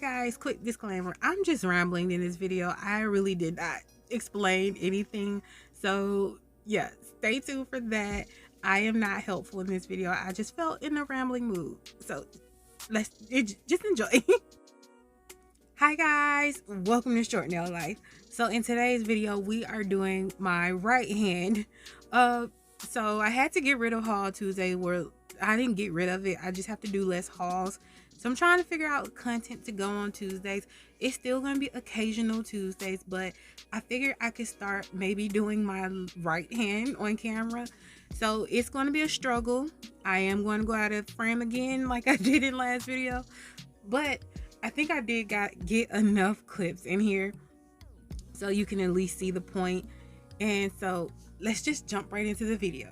guys, quick disclaimer. I'm just rambling in this video. I really did not explain anything. So yeah, stay tuned for that. I am not helpful in this video. I just felt in a rambling mood. So just enjoy. Hi guys, welcome to Short Nail Life. So in today's video, we are doing my right hand. So I had to get rid of Haul Tuesday, where I didn't get rid of it. I just have to do less hauls. So I'm trying to figure out content to go on Tuesdays. It's still going to be occasional Tuesdays, but I figured I could start maybe doing my right hand on camera. So it's going to be a struggle. I am going to go out of frame again like I did in last video, but I think I did get enough clips in here so you can at least see the point. And so let's just jump right into the video.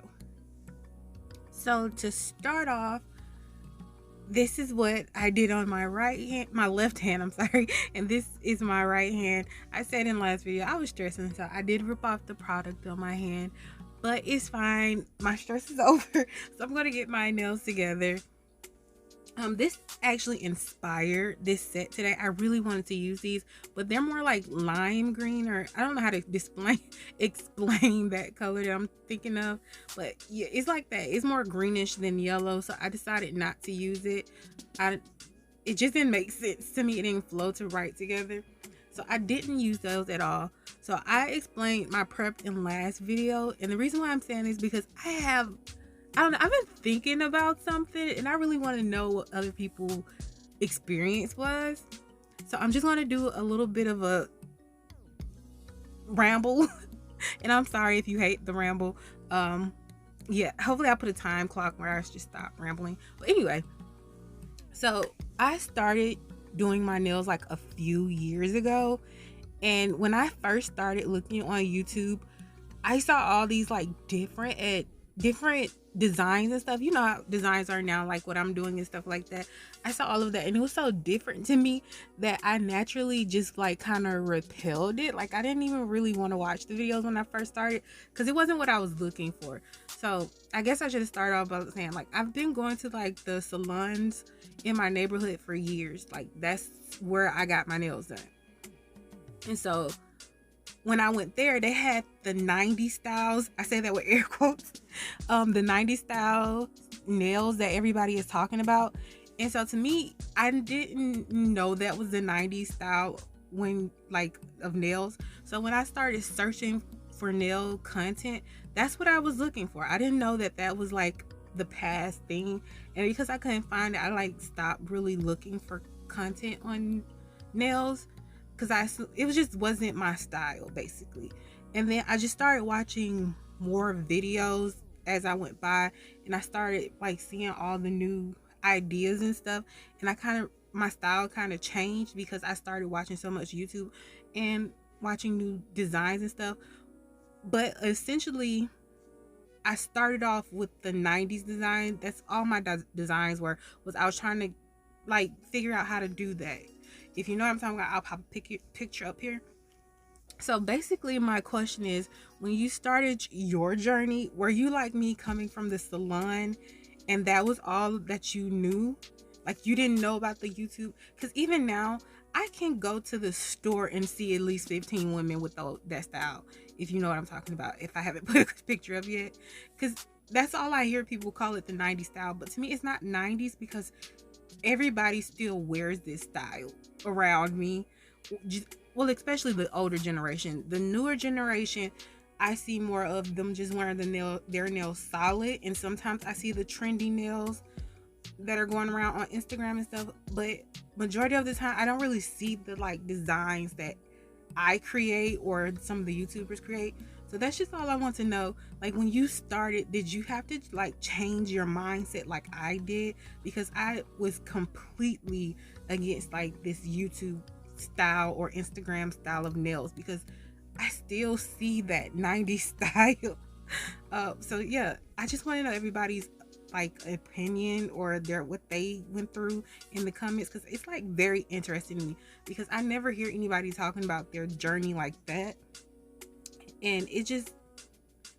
So to start off, this is what I did on my left hand, I'm sorry, and this is my right hand. I said in last video I was stressing, so I did rip off the product on my hand, but it's fine. My stress is over, so I'm gonna get my nails together. This actually inspired this set today. I really wanted to use these, but they're more like lime green, or I don't know how to explain that color that I'm thinking of, but yeah, it's like that. It's more greenish than yellow, so I decided not to use it. It just didn't make sense to me. It didn't flow to right together, so I didn't use those at all. So I explained my prep in last video, and the reason why I'm saying this is because I don't know, I've been thinking about something and I really want to know what other people's experience was. So I'm just going to do a little bit of a ramble. And I'm sorry if you hate the ramble. Yeah, hopefully I'll put a time clock where I just stop rambling. But anyway, so I started doing my nails like a few years ago. And when I first started looking on YouTube, I saw all these like different designs and stuff. You know how designs are now, like what I'm doing and stuff like that. I saw all of that and it was so different to me that I naturally just like kind of repelled it. Like I didn't even really want to watch the videos when I first started because it wasn't what I was looking for. So I guess I should have started off by saying, like, I've been going to like the salons in my neighborhood for years. Like that's where I got my nails done. And so when I went there, they had the 90s styles. I say that with air quotes. The 90s style nails that everybody is talking about. And so to me, I didn't know that was the 90s style of nails. So when I started searching for nail content, that's what I was looking for. I didn't know that that was like the past thing. And because I couldn't find it, I like stopped really looking for content on nails, because it just wasn't my style basically. And then I just started watching more videos as I went by, and I started like seeing all the new ideas and stuff, and my style kind of changed because I started watching so much YouTube and watching new designs and stuff. But essentially I started off with the 90s design. That's all my designs was I was trying to like figure out how to do that. If you know what I'm talking about, I'll pop a picture up here. So basically my question is, when you started your journey, were you like me, coming from the salon and that was all that you knew? Like you didn't know about the YouTube? Because even now I can go to the store and see at least 15 women with that style, if you know what I'm talking about, if I haven't put a picture up yet. Because that's all I hear people call it, the 90s style. But to me it's not 90s, because everybody still wears this style around me. Well, especially the older generation. The newer generation, I see more of them just wearing their nails solid, and sometimes I see the trendy nails that are going around on Instagram and stuff, but majority of the time I don't really see the like designs that I create or some of the YouTubers create. So that's just all I want to know. Like when you started, did you have to like change your mindset like I did? Because I was completely against like this YouTube style or Instagram style of nails, because I still see that 90s style. So yeah, I just want to know everybody's like opinion or what they went through in the comments, because it's like very interesting to me, because I never hear anybody talking about their journey like that. And it just,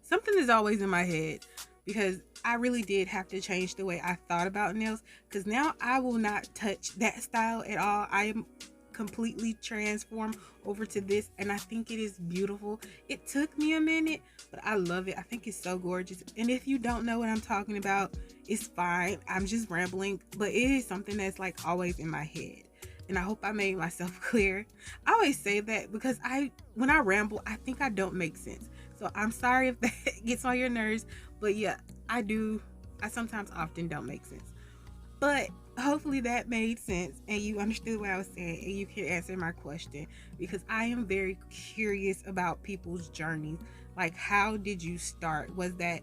something is always in my head, because I really did have to change the way I thought about nails, because now I will not touch that style at all. I am completely transformed over to this, and I think it is beautiful. It took me a minute, but I love it. I think it's so gorgeous. And if you don't know what I'm talking about, it's fine. I'm just rambling, but it is something that's like always in my head. And I hope I made myself clear. I always say that because when I ramble, I think I don't make sense. So I'm sorry if that gets on your nerves, but yeah, I do. I sometimes often don't make sense. But hopefully that made sense and you understood what I was saying and you can answer my question, because I am very curious about people's journeys. Like, how did you start? Was that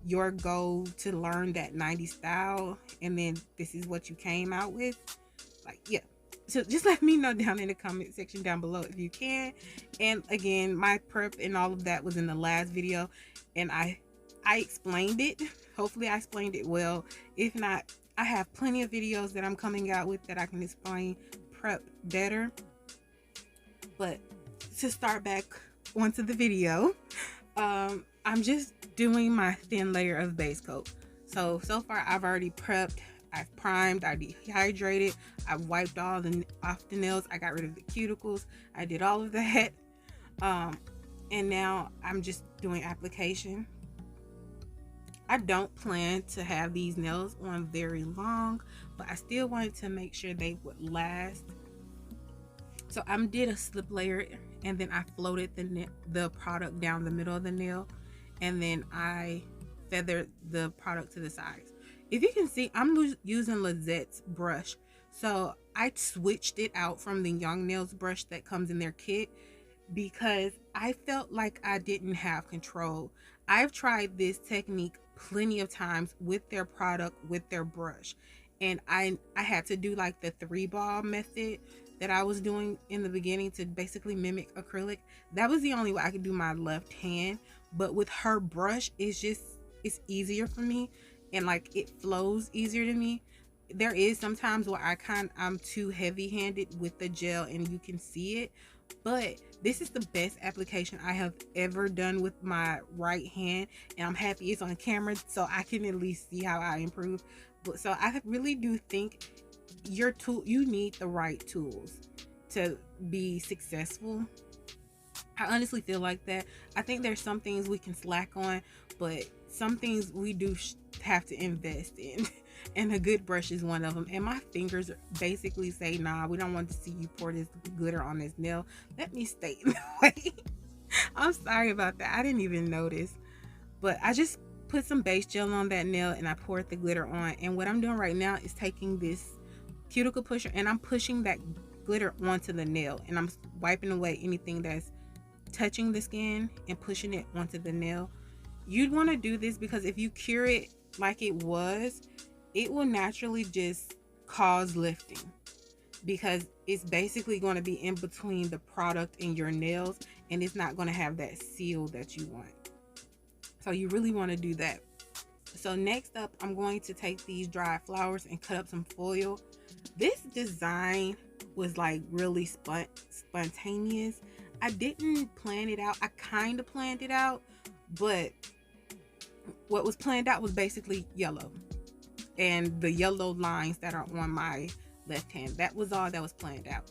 your goal to learn that 90s style and then this is what you came out with? Like, yeah. So just let me know down in the comment section down below if you can. And again, my prep and all of that was in the last video, and I explained it. Hopefully I explained it well. If not, I have plenty of videos that I'm coming out with that I can explain prep better. But to start back onto the video, I'm just doing my thin layer of base coat. So far I've already prepped, I've primed, I dehydrated, I wiped all off the nails, I got rid of the cuticles, I did all of that. And now I'm just doing application. I don't plan to have these nails on very long, but I still wanted to make sure they would last. So I did a slip layer, and then I floated the product down the middle of the nail, and then I feathered the product to the sides. If you can see, I'm using Lizette's brush. So I switched it out from the Young Nails brush that comes in their kit because I felt like I didn't have control. I've tried this technique plenty of times with their product, with their brush, and I had to do like the 3-ball method that I was doing in the beginning to basically mimic acrylic. That was the only way I could do my left hand, but with her brush, it's easier for me, and like it flows easier to me. There is sometimes where I'm too heavy-handed with the gel and you can see it, but this is the best application I have ever done with my right hand, and I'm happy it's on camera so I can at least see how I improve. But so I really do think you need the right tools to be successful. I honestly feel like that. I think there's some things we can slack on, but some things we do have to invest in. And a good brush is one of them. And my fingers basically say, nah, we don't want to see you pour this glitter on this nail. Let me stay in the way. I'm sorry about that. I didn't even notice. But I just put some base gel on that nail and I poured the glitter on. And what I'm doing right now is taking this cuticle pusher and I'm pushing that glitter onto the nail. And I'm wiping away anything that's touching the skin and pushing it onto the nail. You'd want to do this because if you cure it like it was, it will naturally just cause lifting, because it's basically going to be in between the product and your nails, and it's not going to have that seal that you want. So you really want to do that. So next up, I'm going to take these dried flowers and cut up some foil. This design was like really spontaneous. I didn't plan it out. I kind of planned it out, but what was planned out was basically yellow and the yellow lines that are on my left hand. That was all that was planned out.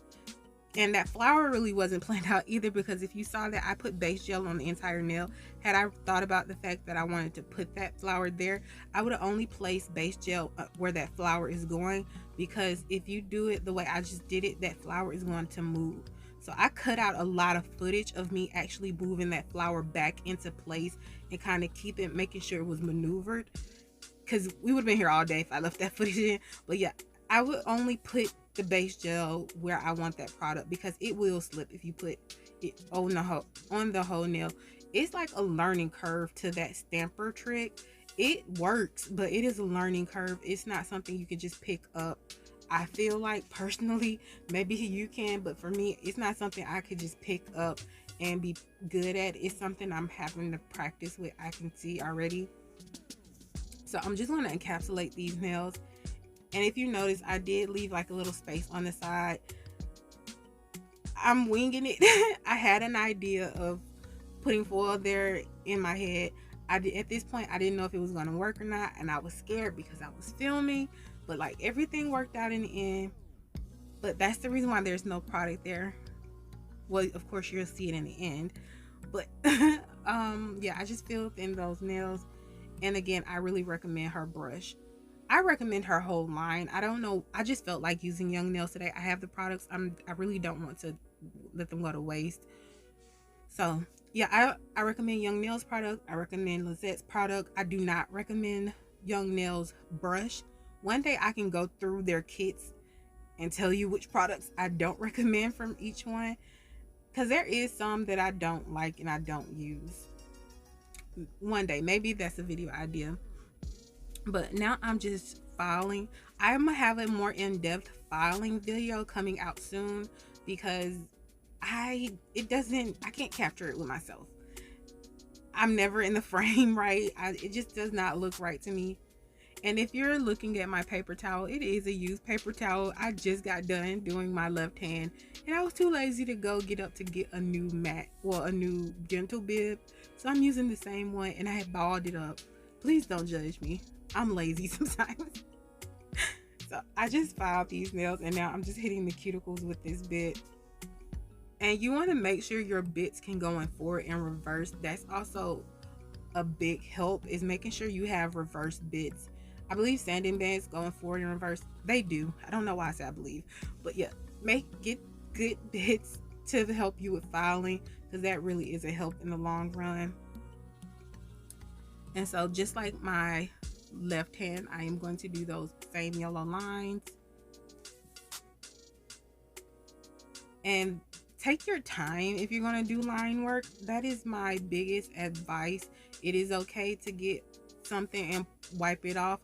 And that flower really wasn't planned out either, because if you saw that I put base gel on the entire nail, had I thought about the fact that I wanted to put that flower there, I would have only placed base gel where that flower is going, because if you do it the way I just did it, that flower is going to move. So I cut out a lot of footage of me actually moving that flower back into place and kind of making sure it was maneuvered, because we would have been here all day if I left that footage in. But yeah, I would only put the base gel where I want that product, because it will slip if you put it on the whole nail. It's like a learning curve to that stamper trick. It works, but it is a learning curve. It's not something you can just pick up. I feel like personally, maybe you can, but for me, it's not something I could just pick up and be good at. It's something I'm having to practice with. I can see already. So I'm just going to encapsulate these nails. And if you notice, I did leave like a little space on the side. I'm winging it. I had an idea of putting foil there in my head. At this point I didn't know if it was gonna work or not, and I was scared because I was filming, but like everything worked out in the end. But that's the reason why there's no product there. Well, of course you'll see it in the end, but yeah, I just filled in those nails. And again, I really recommend her brush. I recommend her whole line. I don't know, I just felt like using Young Nails today. I have the products. I really don't want to let them go to waste. So yeah, I recommend Young Nails product. I recommend Lizette's product. I do not recommend Young Nails brush. One day I can go through their kits and tell you which products I don't recommend from each one, because there is some that I don't like and I don't use. One day, maybe that's a video idea. But now I'm just filing. I'm gonna have a more in-depth filing video coming out soon, because I can't capture it with myself. I'm never in the frame right. It just does not look right to me. And if you're looking at my paper towel, it is a used paper towel. I just got done doing my left hand, and I was too lazy to go get up to get a new a new gentle bib. So I'm using the same one, and I had balled it up. Please don't judge me. I'm lazy sometimes. So I just filed these nails, and now I'm just hitting the cuticles with this bit. And you want to make sure your bits can go in forward and reverse. That's also a big help, is making sure you have reverse bits. I believe sanding bands going forward and reverse, they do. I don't know why I said I believe, but yeah, get good bits to help you with filing, because that really is a help in the long run. And so just like my left hand, I am going to do those same yellow lines. And take your time if you're going to do line work. That is my biggest advice. It is okay to get something and wipe it off.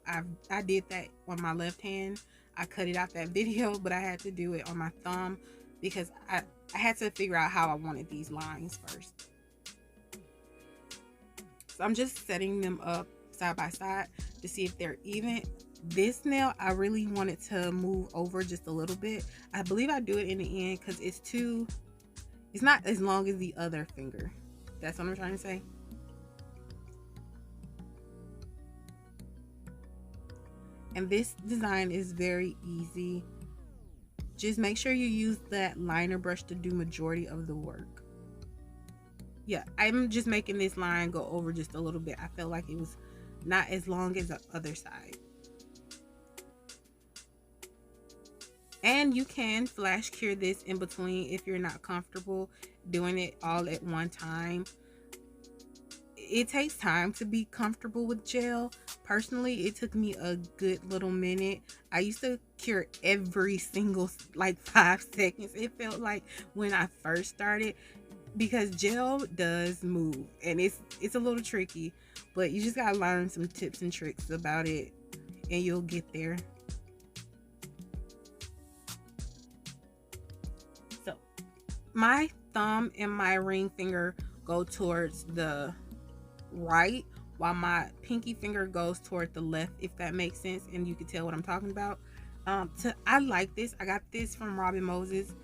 I did that on my left hand. I cut it out that video, but I had to do it on my thumb because I had to figure out how I wanted these lines first. So I'm just setting them up side by side to see if they're even. This nail, I really wanted to move over just a little bit. I believe I do it in the end because it's not as long as the other finger. That's what I'm trying to say. And this design is very easy. Just make sure you use that liner brush to do majority of the work. Yeah, I'm just making this line go over just a little bit. I felt like it was not as long as the other side. And you can flash cure this in between if you're not comfortable doing it all at one time. It takes time to be comfortable with gel. Personally, it took me a good little minute. I used to cure every single like 5 seconds. It felt like when I first started, because gel does move and it's a little tricky, but you just gotta learn some tips and tricks about it and you'll get there. So my thumb and my ring finger go towards the right, while my pinky finger goes toward the left, if that makes sense, and you can tell what I'm talking about. I like this. I got this from Robin Moses.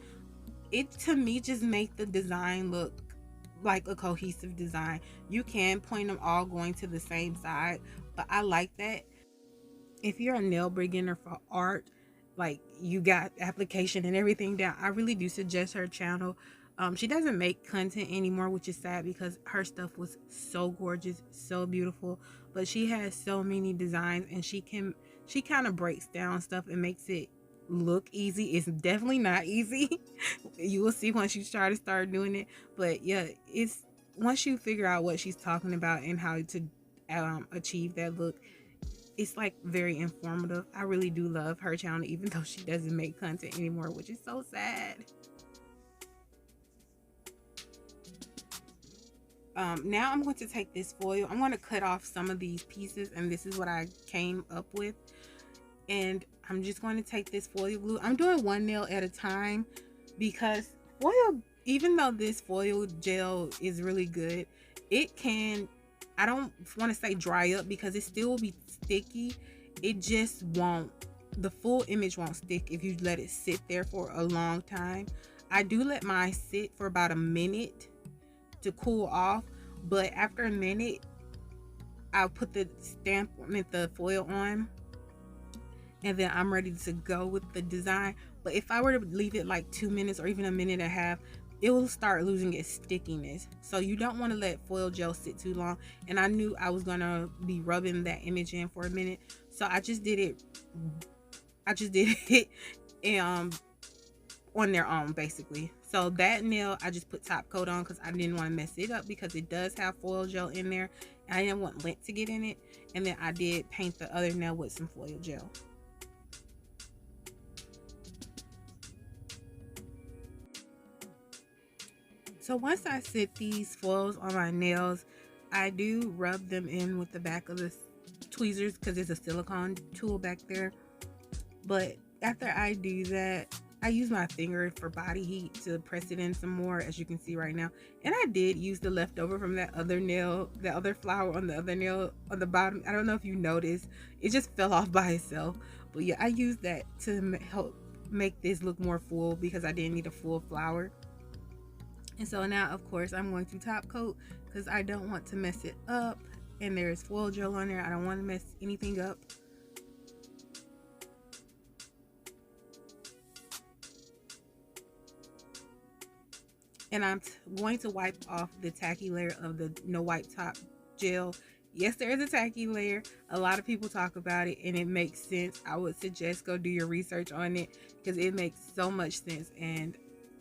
It to me just make the design look like a cohesive design. You can point them all going to the same side, but I like that. If you're a nail beginner for art, like you got application and everything down, I really do suggest her channel. She doesn't make content anymore, which is sad because her stuff was so gorgeous, so beautiful, but she has so many designs and she kind of breaks down stuff and makes it look easy. It's definitely not easy. You will see once you try to start doing it, but yeah, it's once you figure out what she's talking about and how to achieve that look, it's like very informative. I really do love her channel, even though she doesn't make content anymore, which is so sad. Now I'm going to take this foil. I'm going to cut off some of these pieces, and this is what I came up with. And I'm just going to take this foil glue. I'm doing one nail at a time because foil, even though this foil gel is really good, it can, I don't want to say dry up because it still will be sticky. It just won't, the full image won't stick if you let it sit there for a long time. I do let mine sit for about a minute to cool off, but after a minute I'll put the stamp, the foil on, and then I'm ready to go with the design. But if I were to leave it like 2 minutes or even a minute and a half, it will start losing its stickiness. So you don't want to let foil gel sit too long. And I knew I was gonna be rubbing that image in for a minute, so I just did it. I just did it on their own, basically. So that nail I just put top coat on because I didn't want to mess it up, because it does have foil gel in there and I didn't want lint to get in it. And then I did paint the other nail with some foil gel. So once I set these foils on my nails, I do rub them in with the back of the tweezers because there's a silicone tool back there. But after I do that, I use my finger for body heat to press it in some more, as you can see right now. And I did use the leftover from that other nail, the other flower on the other nail on the bottom. I don't know if you noticed, it just fell off by itself. But yeah, I used that to help make this look more full because I didn't need a full flower. And so now, of course, I'm going to top coat because I don't want to mess it up. And there's foil gel on there. I don't want to mess anything up. And I'm going to wipe off the tacky layer of the no wipe top gel. Yes, there is a tacky layer. A lot of people talk about it and it makes sense. I would suggest go do your research on it because it makes so much sense, and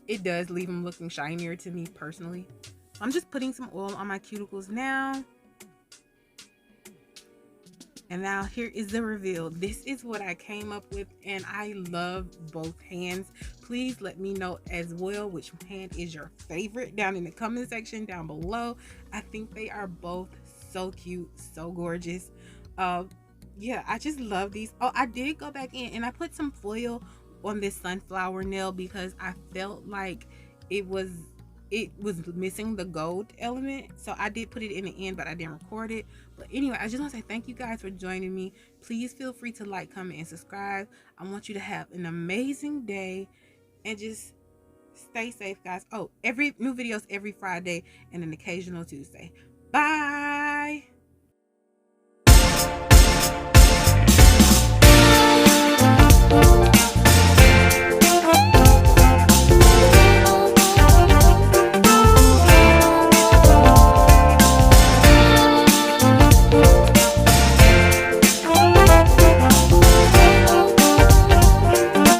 it does leave them looking shinier to me personally. I'm just putting some oil on my cuticles now. And now here is the reveal. This is what I came up with, and I love both hands. Please let me know as well which hand is your favorite down in the comment section down below. I think they are both so cute, so gorgeous. Yeah, I just love these. Oh, I did go back in and I put some foil on this sunflower nail because I felt like it was missing the gold element, so I did put it in the end, but I didn't record it. But anyway, I just want to say thank you guys for joining me. Please feel free to like, comment, and subscribe. I want you to have an amazing day and just stay safe, guys. Oh, every new videos every Friday and an occasional Tuesday. Bye.